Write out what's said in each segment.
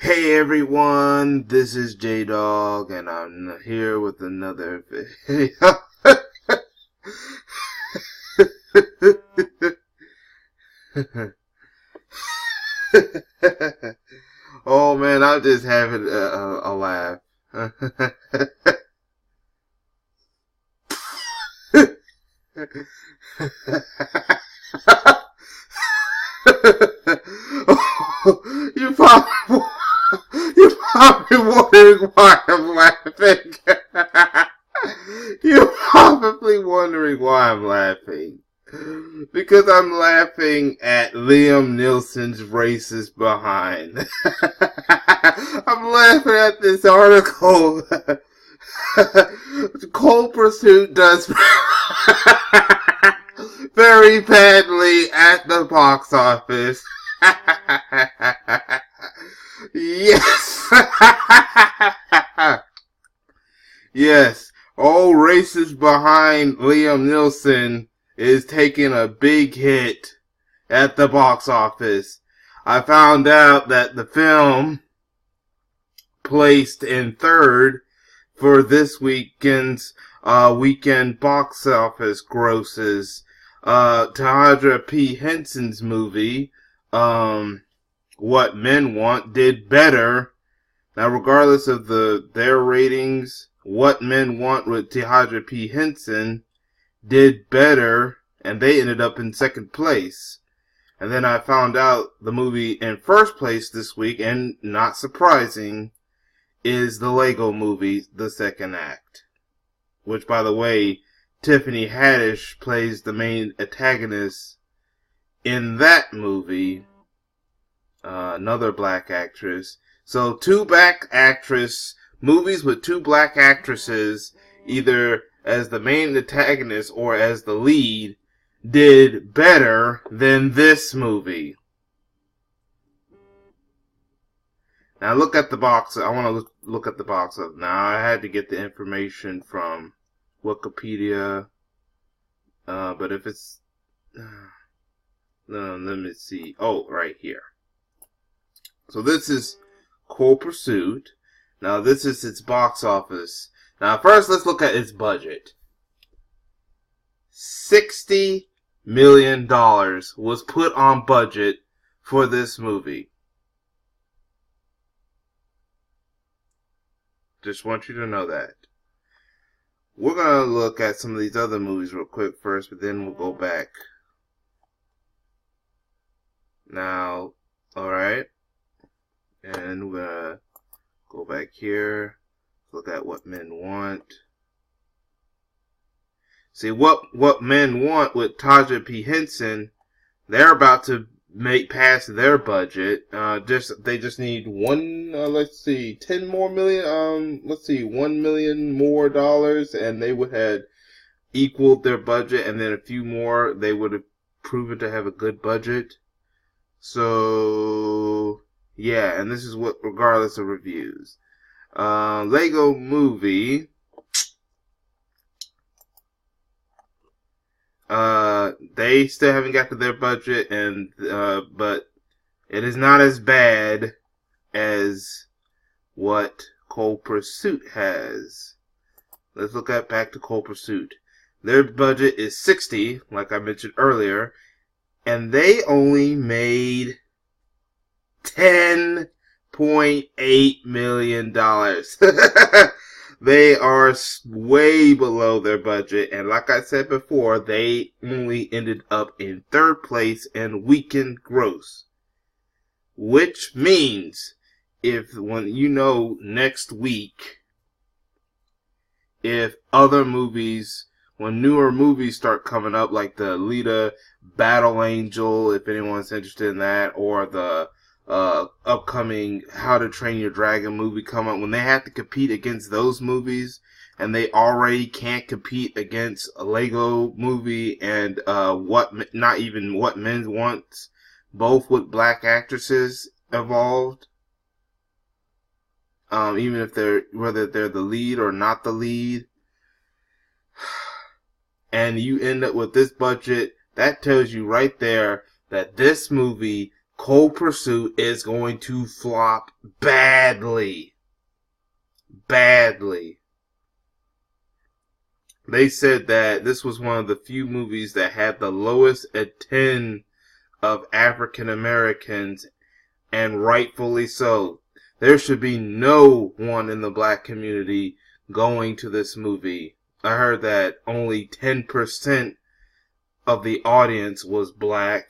Hey everyone, this is J-Dog, and I'm here with another video. Oh man, I'm just having a laugh. you probably You're probably wondering why I'm laughing. You're probably wondering why I'm laughing. Because I'm laughing at Liam Neeson's racist behind. I'm laughing at this article. Cold Pursuit does very badly at the box office. Yes. Yes. Old racist behind Liam Neeson is taking a big hit at the box office. I found out that the film placed in third for this weekend's weekend box office grosses. Taraji P. Henson's movie, What Men Want, did better. Now, regardless of their ratings, What Men Want with Taraji P. Henson did better, and they ended up in second place. And then I found out the movie in first place this week, and not surprising, is the Lego Movie, the second act. Which, by the way, Tiffany Haddish plays the main antagonist in that movie. Another black actress. So, two black movies with two black actresses, either as the main antagonist or as the lead, did better than this movie. Now look at the box. I want to look at the box office. Now I had to get the information from Wikipedia. But if it's... let me see. Oh, right here. So this is Cold Pursuit. Now this is its box office. Now first let's look at its budget. $60 million was put on budget for this movie. Just want you to know that. We're going to look at some of these other movies real quick first, but then we'll go back. Now, alright. And we're going to go back here. Look at What Men Want. See, what Men Want with Taraji P. Henson, they're about to make past their budget. They just need $1 million more dollars, and they would have equaled their budget, and then a few more, they would have proven to have a good budget. So, yeah, and this is what, regardless of reviews. Lego Movie. They still haven't got to their budget, but it is not as bad as what Cold Pursuit has. Let's look back to Cold Pursuit. Their budget is $60, like I mentioned earlier, and they only made $10.8 million. They are way below their budget, and like I said before, they only ended up in third place in weekend gross. Which means, next week, if other movies, when newer movies start coming up, like the Alita Battle Angel, if anyone's interested in that, or the upcoming How to Train Your Dragon movie come up, when they have to compete against those movies, and they already can't compete against a Lego Movie and What Men Want, both with black actresses involved, even if whether they're the lead or not the lead, and you end up with this budget, that tells you right there that this movie Cold Pursuit is going to flop badly. Badly. They said that this was one of the few movies that had the lowest attend of African Americans, and rightfully so. There should be no one in the black community going to this movie. I heard that only 10% of the audience was black,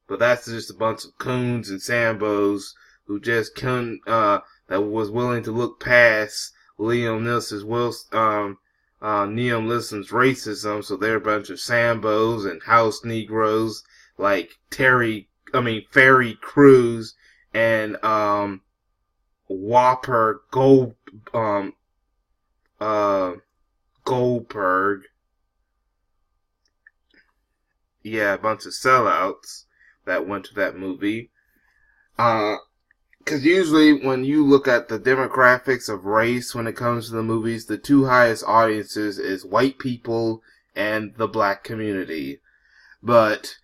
but that's just a bunch of coons and sambos who just couldn't, that was willing to look past Liam Neeson's racism, so they're a bunch of sambos and house Negroes like Ferry Cruz and Whopper Goldberg. Yeah, a bunch of sellouts that went to that movie. Because usually when you look at the demographics of race when it comes to the movies, the two highest audiences is white people and the black community. But,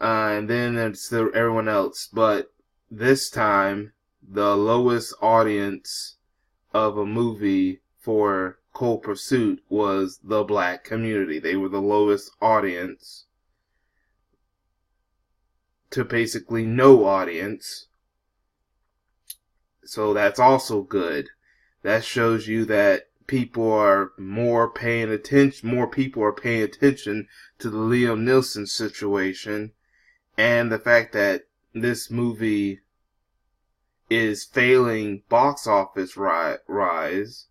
and then it's everyone else. But this time, the lowest audience of a movie for Cold Pursuit was the black community. They were the lowest audience to basically no audience. So that's also good. That shows you that people are more people are paying attention to the Liam Neeson situation, and the fact that this movie is failing box office rise.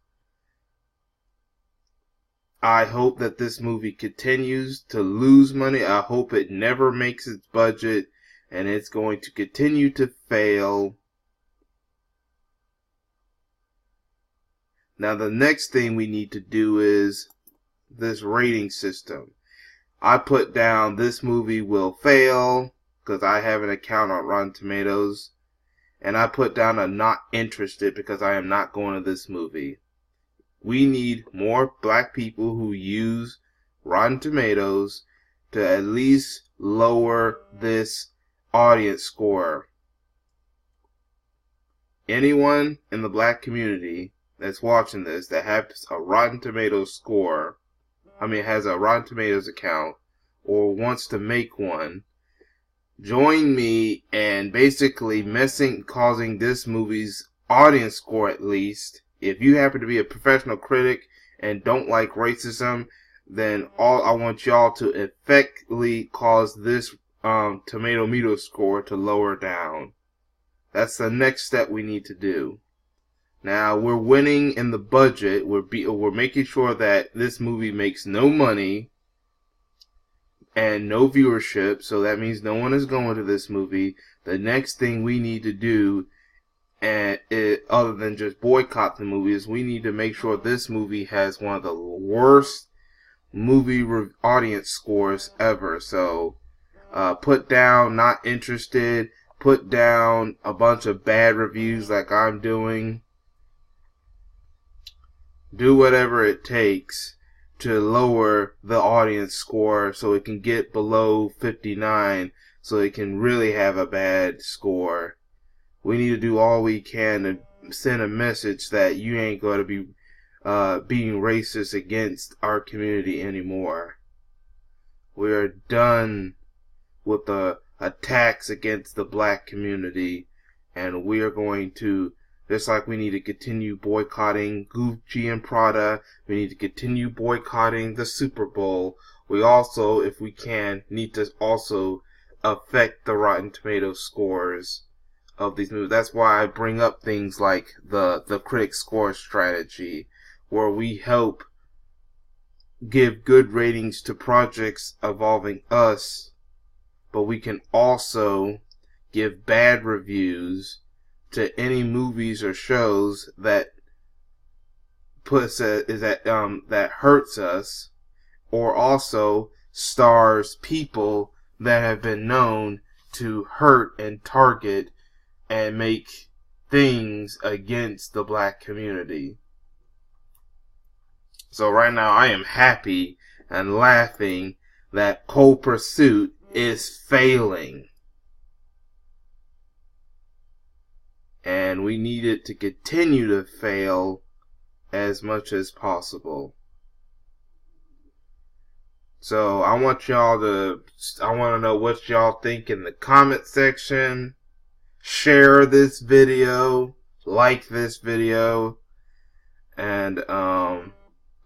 I hope that this movie continues to lose money. I hope it never makes its budget, and it's going to continue to fail. Now, the next thing we need to do is this rating system. I put down this movie will fail because I have an account on Rotten Tomatoes. And I put down a not interested because I am not going to this movie. We need more black people who use Rotten Tomatoes to at least lower this audience score. Anyone in the black community that's watching this that has a Rotten Tomatoes has a Rotten Tomatoes account or wants to make one, join me and basically causing this movie's audience score at least. If you happen to be a professional critic and don't like racism, then I want y'all to effectively cause this tomato meter score to lower down. That's the next step we need to do. Now, we're winning in the budget. We're making sure that this movie makes no money and no viewership, so that means no one is going to this movie. The next thing we need to do, other than just boycott the movie, is we need to make sure this movie has one of the worst movie audience scores ever. So, put down not interested, put down a bunch of bad reviews like I'm doing. Do whatever it takes to lower the audience score so it can get below 59 so it can really have a bad score. We need to do all we can to send a message that you ain't going to be being racist against our community anymore. We are done with the attacks against the black community, and we are going to, just like we need to continue boycotting Gucci and Prada, we need to continue boycotting the Super Bowl. We also, if we can, need to also affect the Rotten Tomatoes scores of these movies. That's why I bring up things like the critic score strategy, where we help give good ratings to projects involving us, but we can also give bad reviews to any movies or shows that that hurts us, or also stars people that have been known to hurt and target and make things against the black community. So right now I am happy and laughing that Cold Pursuit is failing. and we need it to continue to fail as much as possible. So I want to know what y'all think in the comment section. Share this video, like this video, and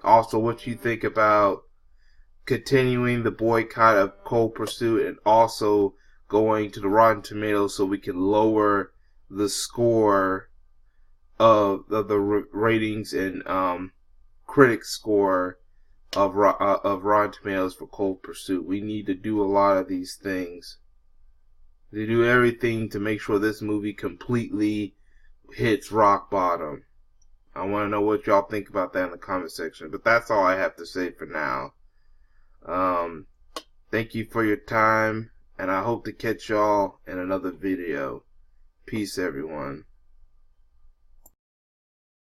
also what you think about continuing the boycott of Cold Pursuit and also going to the Rotten Tomatoes so we can lower the score of the ratings and critic score of Rotten Tomatoes for Cold Pursuit. We need to do a lot of these things. They do everything to make sure this movie completely hits rock bottom. I want to know what y'all think about that in the comment section. But that's all I have to say for now. Thank you for your time, and I hope to catch y'all in another video. Peace, everyone.